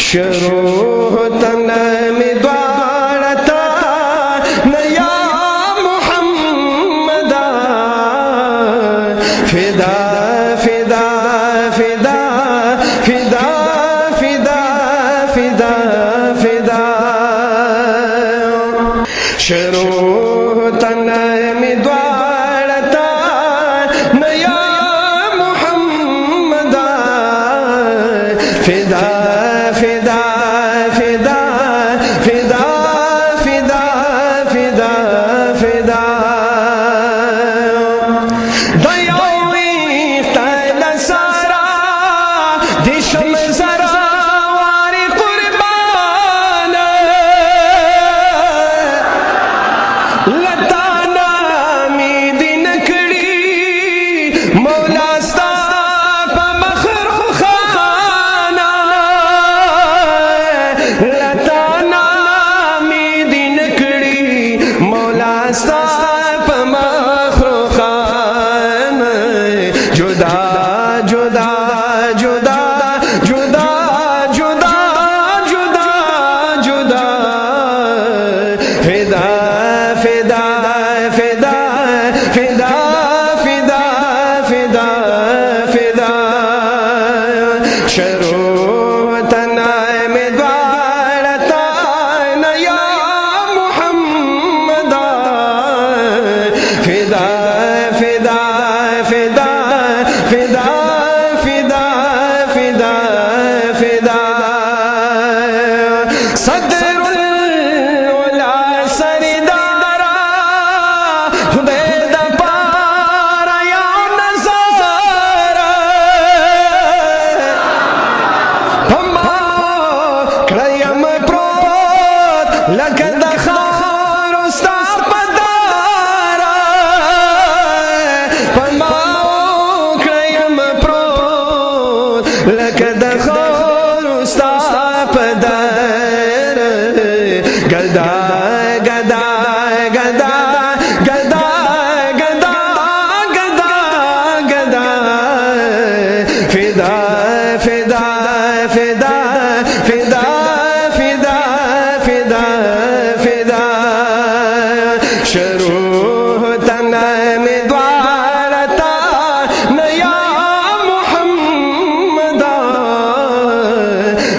शुरू तन में द्वारता नया मुहम्मदा फिदा फिदा फिदा फिदा फिदा फिदा फिदा शुरू तन में द्वारता नया मुहम्मदा फिदा फिदा फिदा फिदा फिदा फिदा फिदा दयावी तैल सारा दिशम जरा वारी कुर्बान लताना मी दिन कड़ी मौला लताना मी दिन कड़ी मौला साप मखलूक़ान जुदा जुदा जुदा जुदा जुदा जुदा जुदा फिदा फिदा फिदा फिदा फिदा फिदा फिदा शुरू तना में द्वारता नया मुहम्मदा फिदा फिदा फिदा फिदा फिदा फिदा फिदा सदरुल उला सरदारा खुदा पारा या नज़ारा Krayam prot lakad khar ustar padara pamao krayam prot lakad khar ustar padara gada gada gada gada gada gada gada fida fida fida fida फिदा फिदा फिदा शुरू तन में द्वारता नया मुहम्मदा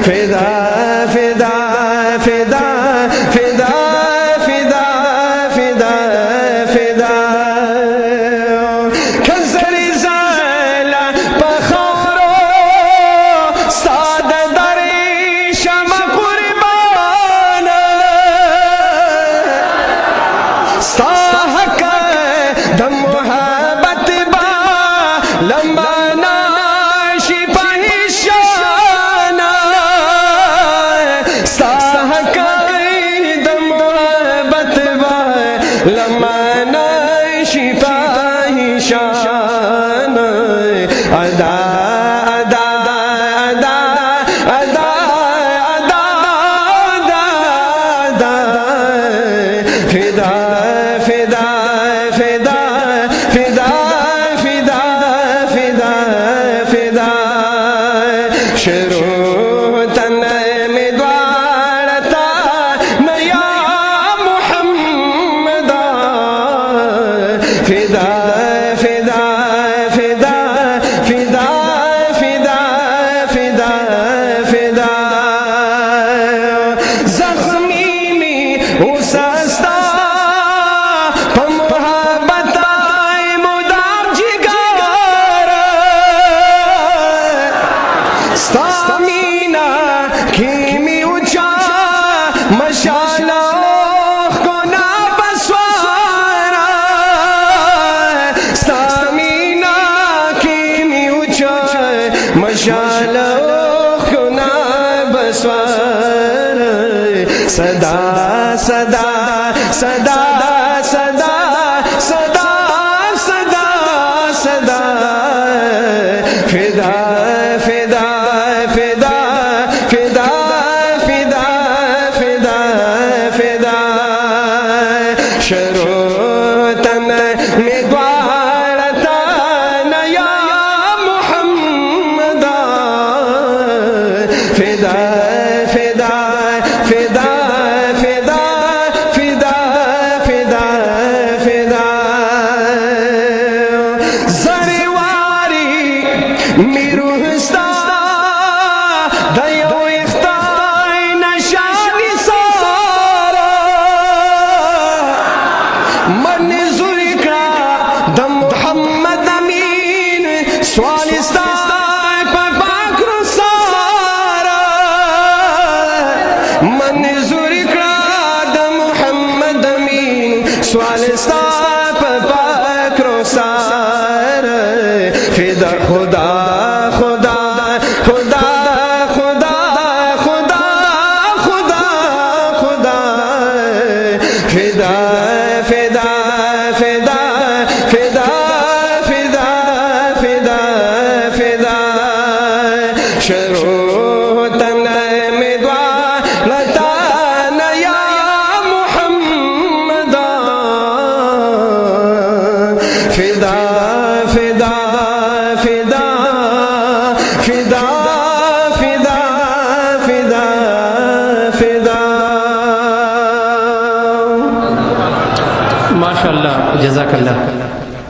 फिदा फिदा फिदा फिदा फिदा फिदा फिदा खजरी ज़ाला पखारो साद दरे शम साहक दम मोहब्बत बा लंबा नाशी पहिशाना साहक दम मोहब्बत बा लंबा नाशी पहिशाना अदा अदा अदा अदा अदा अदा फिदा फिदा फिदा फिदा फिदा फिदा फिदा शुरू तन में द्वारता नया मुहम्मदा फिदा फिदा फिदा फिदा फिदा फिदा फिदा जख्मी में उसस्ता स्तामीना खीमी ऊंचा मशाला को ना बसवारा स्तामीना खीमी ऊंचा मशाला को ना बसवारा सदा सदा सदा सदा सदा सदा सदा फिदा फिदा फिदा फिदा फिदा फिदा फिदा शुरू तन में द्वारता नया मुहम्मदा फिदा منظور کړه د محمد امین سوال ستا په پاک رخسار فدا خدا خدا خدا خدا خدا خدا خدا فدا فدا فدا فدا فدا فدا فدا شروع تنم دعا لتا یا محمد فدا فدا فدا فدا فدا فدا فدا माशाअल्लाह जज़ाकल्लाह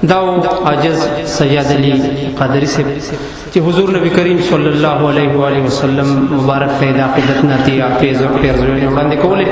दाव आजज सैयद अली कादरी से कि हुजूर नबी करीम सल्लल्लाहु अलैहि वसल्लम मुबारक पैदा क़िदत नती आप पेज़ और पेरज़ों ने बांधे कोले